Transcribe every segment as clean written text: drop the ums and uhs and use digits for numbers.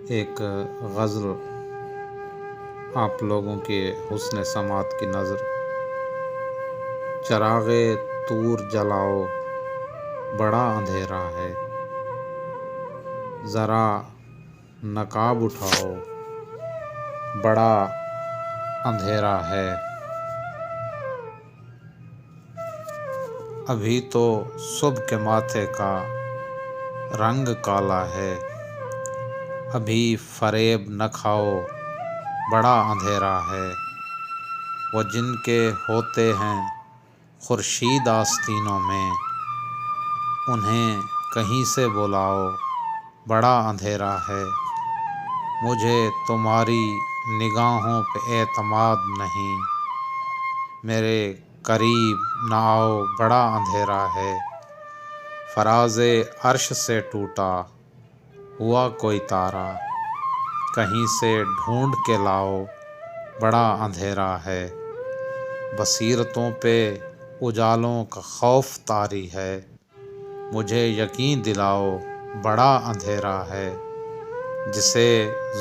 ایک غزل آپ لوگوں کے حسن سماعت کی نظر۔ چراغ طور جلاؤ بڑا اندھیرا ہے، ذرا نقاب اٹھاؤ بڑا اندھیرا ہے۔ ابھی تو صبح کے ماتھے کا رنگ کالا ہے، ابھی فریب نہ کھاؤ بڑا اندھیرا ہے۔ وہ جن کے ہوتے ہیں خورشید آستینوں میں، انہیں کہیں سے بلاؤ بڑا اندھیرا ہے۔ مجھے تمہاری نگاہوں پہ اعتماد نہیں، میرے قریب نہ آؤ بڑا اندھیرا ہے۔ فراز عرش سے ٹوٹا ہوا کوئی تارا، کہیں سے ڈھونڈ کے لاؤ بڑا اندھیرا ہے۔ بصیرتوں پہ اجالوں کا خوف طاری ہے، مجھے یقین دلاؤ بڑا اندھیرا ہے۔ جسے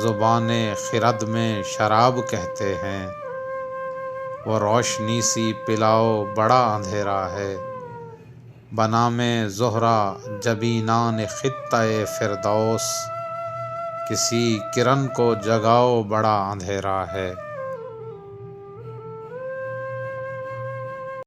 زبان خرد میں شراب کہتے ہیں، وہ روشنی سی پلاؤ بڑا اندھیرا ہے۔ بنام زہرہ جبینان خطہ فردوس، کسی کرن کو جگاؤ بڑا اندھیرا ہے۔